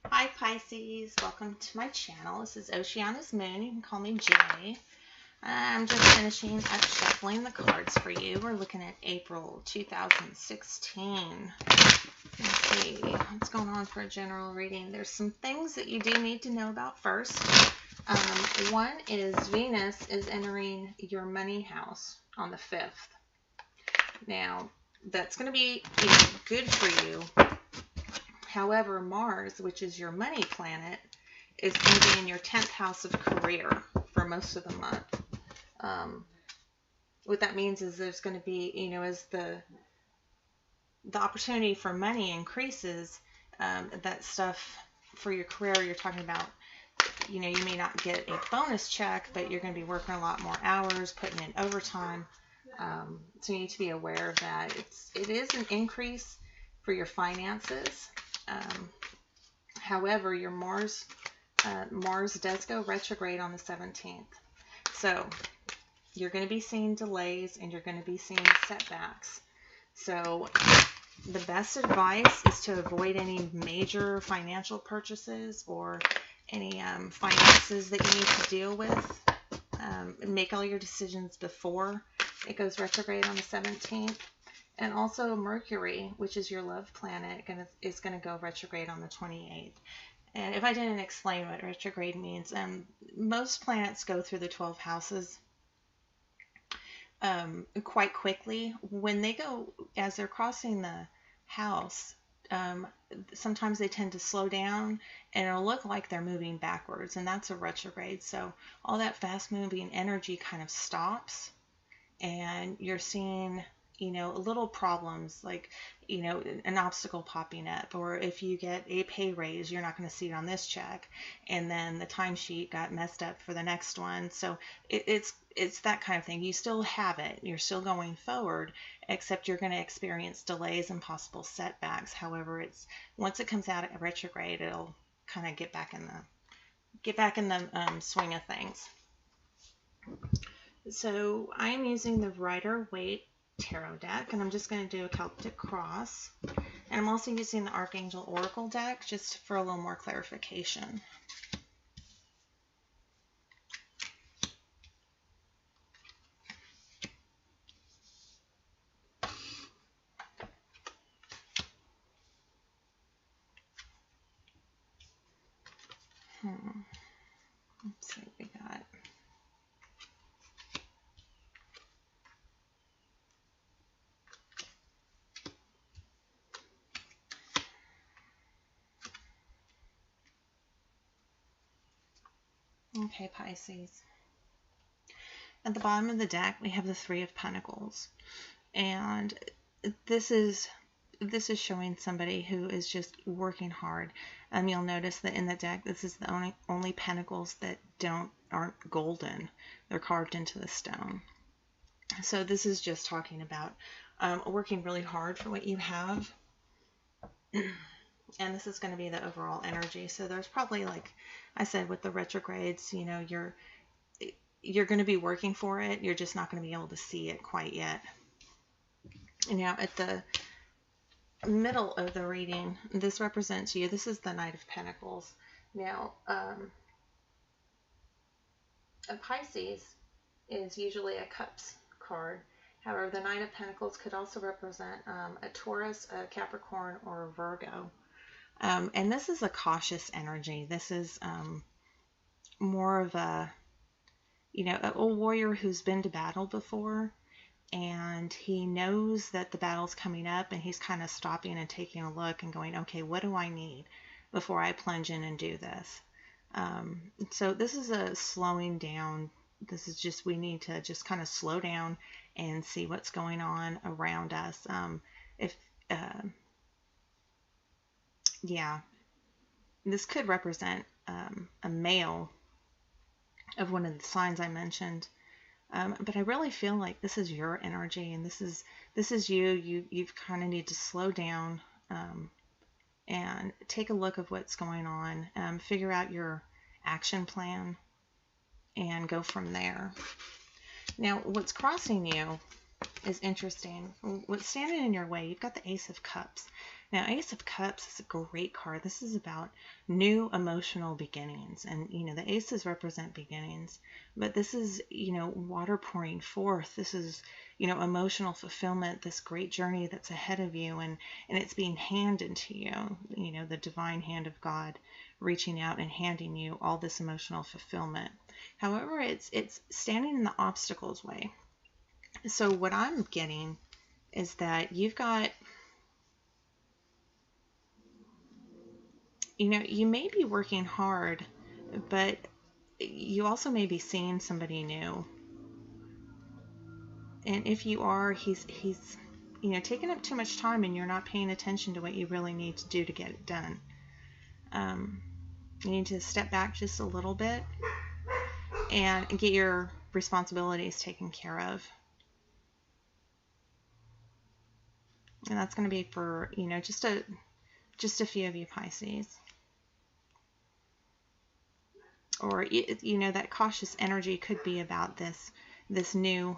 Hi Pisces, welcome to my channel. This is Oceana's Moon. You can call me Jay. I'm just finishing up shuffling the cards for you. We're looking at April 2016. Let's see what's going on for a general reading. There's some things that you do need to know about first. One is Venus is entering your money house on the 5th. Now, that's going to be good for you. However, Mars, which is your money planet, is going to be in your 10th house of career for most of the month. What that means is there's going to be, as the opportunity for money increases, that stuff for your career, you're talking about, you may not get a bonus check, but you're going to be working a lot more hours, putting in overtime. So you need to be aware of that. It is an increase for your finances. However, your Mars does go retrograde on the 17th. So you're going to be seeing delays and you're going to be seeing setbacks. So the best advice is to avoid any major financial purchases or any finances that you need to deal with. Make all your decisions before it goes retrograde on the 17th. And also Mercury, which is your love planet, is going to go retrograde on the 28th. And if I didn't explain what retrograde means, most planets go through the 12 houses quite quickly. When they go, as they're crossing the house, sometimes they tend to slow down and it'll look like they're moving backwards, and that's a retrograde. So all that fast moving energy kind of stops, and you're seeing little problems like, an obstacle popping up, or if you get a pay raise, you're not going to see it on this check, and then the timesheet got messed up for the next one. So it's that kind of thing. You still have it. You're still going forward, except you're going to experience delays and possible setbacks. However, once it comes out at retrograde, it'll kind of get back in the swing of things. So I am using the Rider-Waite Tarot deck, and I'm just going to do a Celtic Cross. And I'm also using the Archangel Oracle deck just for a little more clarification. Let's see what we got. Okay, Pisces. At the bottom of the deck, we have the Three of Pentacles. And this is showing somebody who is just working hard. You'll notice that in the deck, this is the only pentacles that aren't golden. They're carved into the stone. So this is just talking about working really hard for what you have. And this is going to be the overall energy. So there's probably, like I said, with the retrogrades, you're going to be working for it. You're just not going to be able to see it quite yet. Now, at the middle of the reading, this represents you. This is the Knight of Pentacles. Now, a Pisces is usually a Cups card. However, the Knight of Pentacles could also represent a Taurus, a Capricorn, or a Virgo. And this is a cautious energy. This is more of a warrior who's been to battle before, and he knows that the battle's coming up, and he's kind of stopping and taking a look and going, okay, what do I need before I plunge in and do this? So this is a slowing down. This is just, we need to just kind of slow down and see what's going on around us. This could represent a male of one of the signs I mentioned. But I really feel like this is your energy, and this is you. You kind of need to slow down and take a look of what's going on. Figure out your action plan and go from there. Now, what's crossing you is interesting. What's standing in your way? You've got the Ace of Cups. Now, Ace of Cups is a great card. This is about new emotional beginnings. And, the aces represent beginnings. But this is, water pouring forth. This is, emotional fulfillment, this great journey that's ahead of you. And it's being handed to you, the divine hand of God reaching out and handing you all this emotional fulfillment. However, it's standing in the obstacles way. So what I'm getting is that you've got, you may be working hard, but you also may be seeing somebody new. And if you are, he's taking up too much time and you're not paying attention to what you really need to do to get it done. You need to step back just a little bit and get your responsibilities taken care of. And that's going to be for, just a few of you Pisces. Or, that cautious energy could be about this new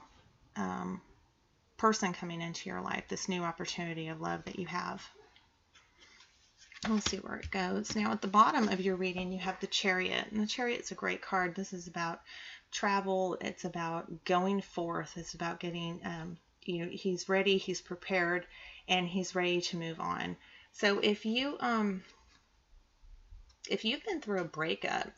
person coming into your life, this new opportunity of love that you have. We'll see where it goes. Now, at the bottom of your reading, you have the Chariot. And the Chariot's a great card. This is about travel. It's about going forth. It's about getting, he's ready, he's prepared, and he's ready to move on. So if you've been through a breakup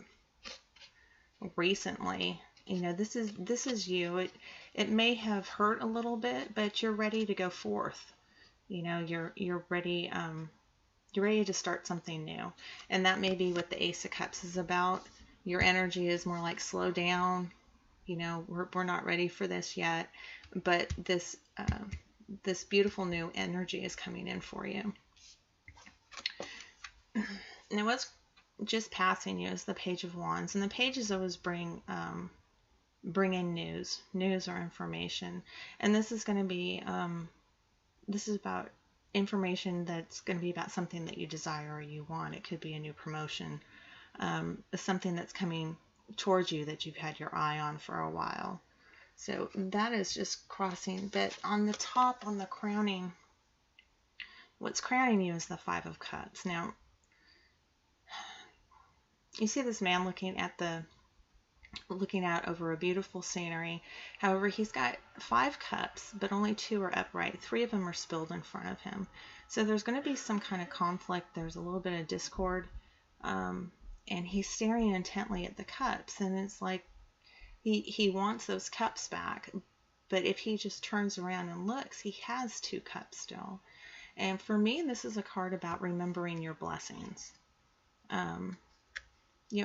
recently, this is you. It may have hurt a little bit, but you're ready to go forth. You're ready. You're ready to start something new, and that may be what the Ace of Cups is about. Your energy is more like slow down. We're not ready for this yet, but this beautiful new energy is coming in for you. Now, what's just passing you is the Page of Wands, and the pages always bring in news or information, and this is going to be this is about information that's going to be about something that you desire or you want. It could be a new promotion, something that's coming towards you that you've had your eye on for a while. So that is just crossing. But on the top, on the crowning, what's crowning you is the Five of Cups. Now, you see this man looking out over a beautiful scenery. However, he's got 5 cups, but only 2 are upright. 3 of them are spilled in front of him. So there's going to be some kind of conflict. There's a little bit of discord. And he's staring intently at the cups. And it's like he wants those cups back. But if he just turns around and looks, he has 2 cups still. And for me, this is a card about remembering your blessings.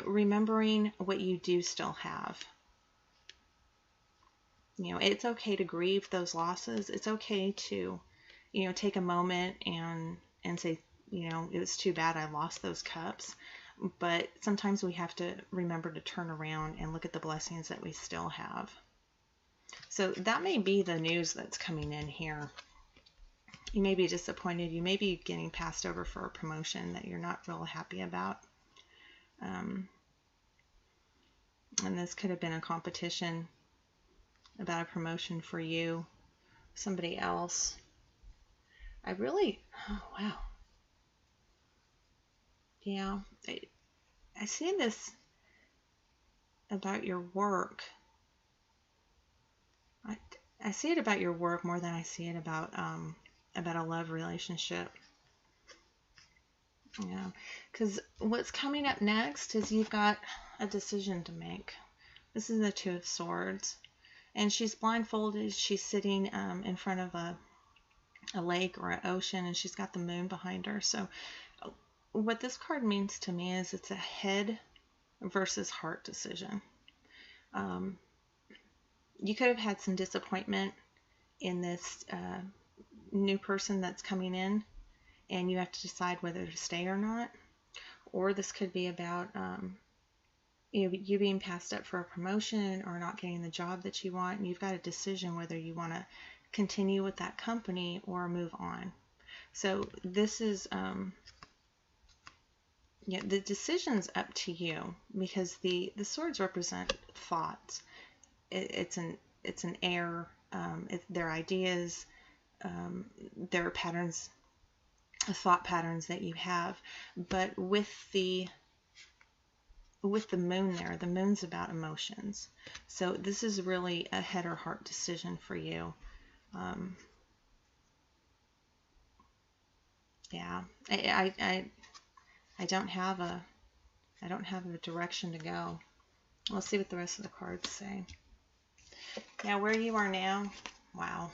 Remembering what you do still have. It's okay to grieve those losses. It's okay to, take a moment and say, it was too bad I lost those cups. But sometimes we have to remember to turn around and look at the blessings that we still have. So that may be the news that's coming in here. You may be disappointed. You may be getting passed over for a promotion that you're not real happy about. And this could have been a competition about a promotion for you, somebody else. Oh, wow. Yeah, I see this about your work. I see it about your work more than I see it about a love relationship. Yeah, because what's coming up next is you've got a decision to make. This is the Two of Swords. And she's blindfolded. She's sitting in front of a lake or an ocean, and she's got the moon behind her. So what this card means to me is it's a head versus heart decision. You could have had some disappointment in this new person that's coming in, and you have to decide whether to stay or not. Or this could be about you being passed up for a promotion or not getting the job that you want, and you've got a decision whether you want to continue with that company or move on. So this is the decision's up to you, because the swords represent thoughts. It's an air, their ideas, their patterns thought patterns that you have. But with the moon there, the moon's about emotions. So this is really a head or heart decision for you. Um, yeah, I don't have a direction to go. Let's see what the rest of the cards say. Now, where you are now, wow.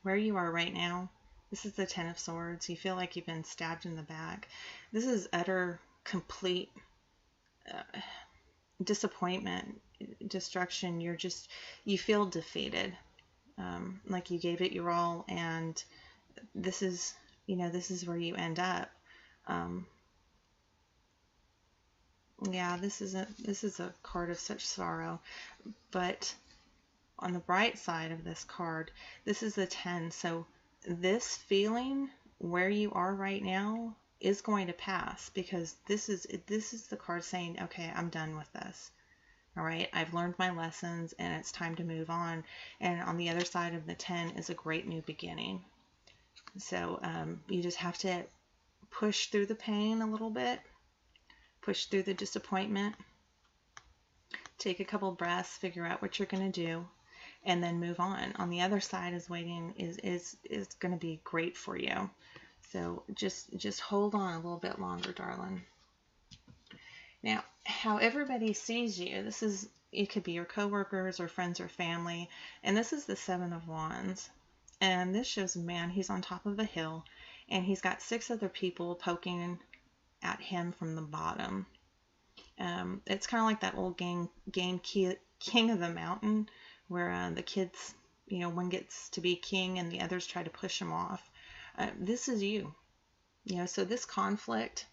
Where you are right now, this is the Ten of Swords. You feel like you've been stabbed in the back. This is utter, complete disappointment, destruction. You feel defeated. Like you gave it your all, and this is where you end up. Yeah, this is a card of such sorrow, but on the bright side of this card, this is the 10. So this feeling where you are right now is going to pass, because this is the card saying, okay, I'm done with this. All right, I've learned my lessons and it's time to move on. And on the other side of the 10 is a great new beginning. So you just have to push through the pain a little bit, push through the disappointment, take a couple breaths, figure out what you're going to do, and then move on. On the other side is waiting, is going to be great for you. So just hold on a little bit longer, darling. Now, how everybody sees you, it could be your coworkers or friends or family, and this is the Seven of Wands. And this shows a man, he's on top of a hill, and he's got 6 other people poking at him from the bottom. It's kind of like that old game King of the Mountain, where the kids, one gets to be king and the others try to push him off. This is you. So this conflict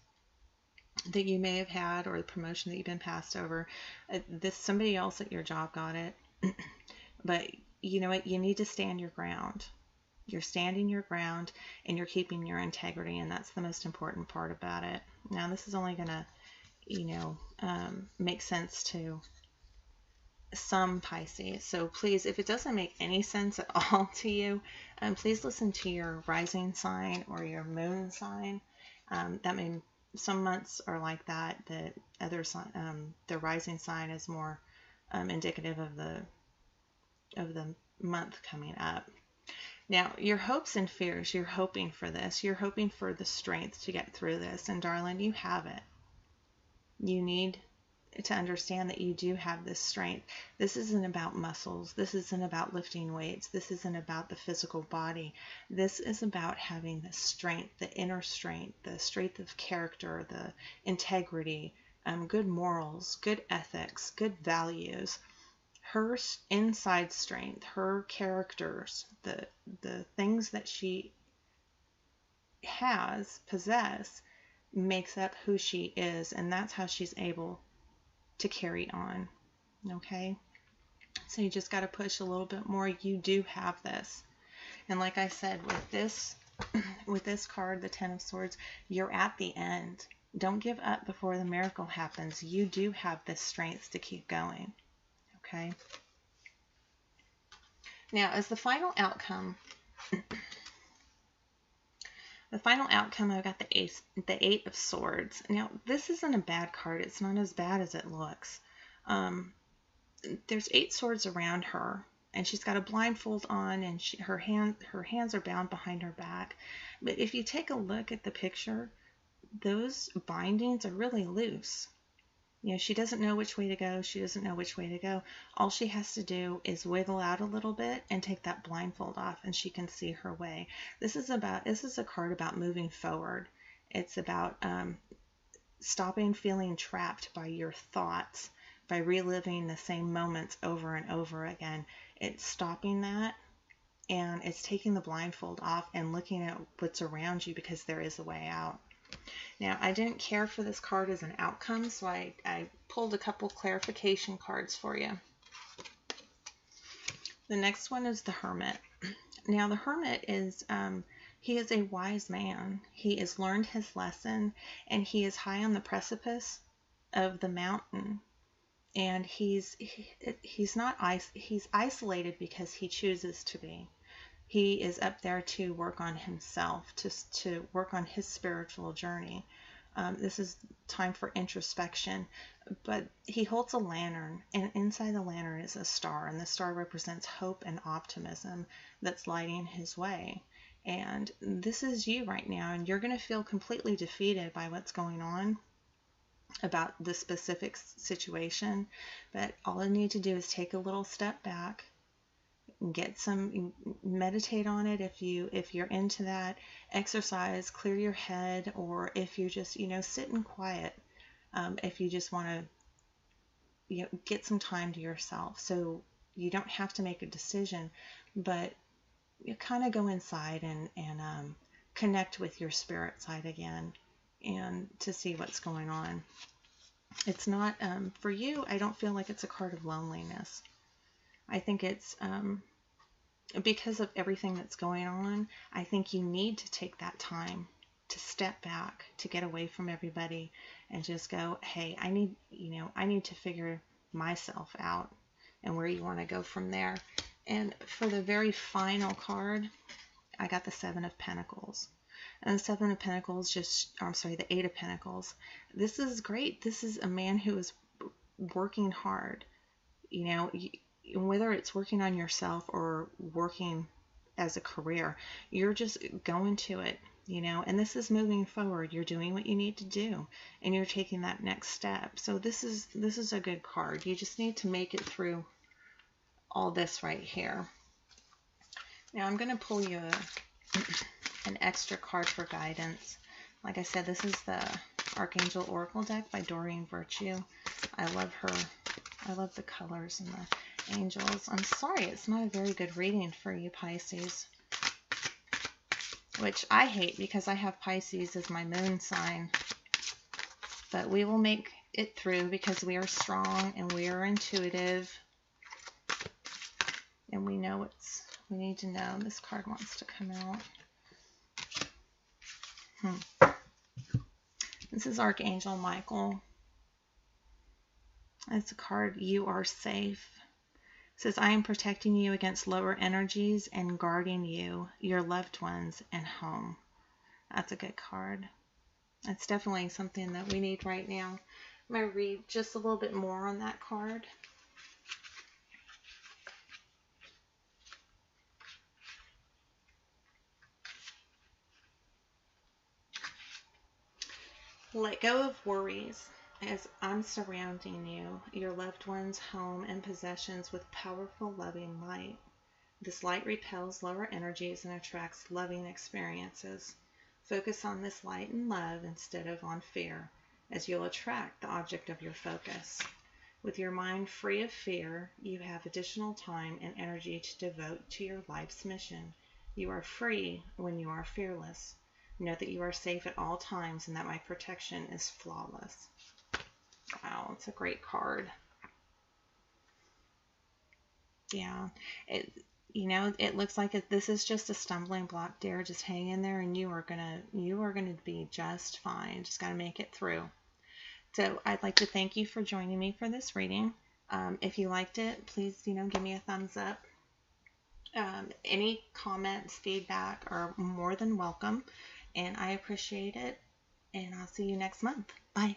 that you may have had, or the promotion that you've been passed over, somebody else at your job got it. But you know what? You need to stand your ground. You're standing your ground and you're keeping your integrity, and that's the most important part about it. Now, this is only going to, make sense to some Pisces. So please, if it doesn't make any sense at all to you, please listen to your rising sign or your moon sign. Some months are like that. The other sign, the rising sign, is more indicative of the month coming up. Now, your hopes and fears, you're hoping for this. You're hoping for the strength to get through this. And darling, you have it. You need to understand that you do have this strength. This isn't about muscles. This isn't about lifting weights. This isn't about the physical body. This is about having the strength, the inner strength, the strength of character, the integrity, good morals, good ethics, good values. Her inside strength, her characters, the things that she possess, makes up who she is, and that's how she's able to carry on. Okay? So you just got to push a little bit more. You do have this. And like I said, with this card, the Ten of Swords, you're at the end. Don't give up before the miracle happens. You do have this strength to keep going. Okay. Now, as the final outcome, I've got the Eight of Swords. Now, this isn't a bad card. It's not as bad as it looks. There's 8 swords around her, and she's got a blindfold on, and her hands are bound behind her back. But if you take a look at the picture, those bindings are really loose. She doesn't know which way to go. She doesn't know which way to go. All she has to do is wiggle out a little bit and take that blindfold off, and she can see her way. This is a card about moving forward. It's about stopping feeling trapped by your thoughts, by reliving the same moments over and over again. It's stopping that, and it's taking the blindfold off and looking at what's around you, because there is a way out. Now, I didn't care for this card as an outcome, so I pulled a couple clarification cards for you. The next one is the Hermit. Now, the Hermit is, he is a wise man. He has learned his lesson, and he is high on the precipice of the mountain. And he's isolated because he chooses to be. He is up there to work on himself, to work on his spiritual journey. This is time for introspection, but he holds a lantern, and inside the lantern is a star, and the star represents hope and optimism that's lighting his way. And this is you right now, and you're going to feel completely defeated by what's going on about the specific situation, but all you need to do is take a little step back, meditate on it if you're into that, exercise, clear your head, or if you just sit in quiet, if you just want to get some time to yourself. So you don't have to make a decision, but you kind of go inside and connect with your spirit side again, and to see what's going on. It's not for you. I don't feel like it's a card of loneliness. I think it's because of everything that's going on. I think you need to take that time to step back, to get away from everybody, and just go, hey, I need to figure myself out, and where you want to go from there. And for the very final card, I got the Seven of Pentacles. And the Seven of Pentacles the Eight of Pentacles. This is great. This is a man who is working hard. Whether it's working on yourself or working as a career, you're just going to it, and this is moving forward. You're doing what you need to do, and you're taking that next step. So this is a good card. You just need to make it through all this right here. Now I'm going to pull you an extra card for guidance. Like I said, this is the Archangel Oracle deck by Doreen Virtue. I love her. I love the colors and the angels. I'm sorry, it's not a very good reading for you, Pisces. Which I hate, because I have Pisces as my moon sign. But we will make it through, because we are strong and we are intuitive. And we know we need to know. This card wants to come out. This is Archangel Michael. It's a card, you are safe. It says, I am protecting you against lower energies and guarding you, your loved ones, and home. That's a good card. It's definitely something that we need right now. I'm going to read just a little bit more on that card. Let go of worries as I'm surrounding you, your loved ones, home, and possessions with powerful, loving light. This light repels lower energies and attracts loving experiences. Focus on this light and love instead of on fear, as you'll attract the object of your focus. With your mind free of fear, you have additional time and energy to devote to your life's mission. You are free when you are fearless. Know that you are safe at all times and that my protection is flawless. Wow, it's a great card. Yeah, it looks like this is just a stumbling block, dear. Just hang in there, and you are gonna be just fine. Just gotta make it through. So I'd like to thank you for joining me for this reading. If you liked it, please give me a thumbs up. Any comments, feedback are more than welcome. And I appreciate it. And I'll see you next month. Bye.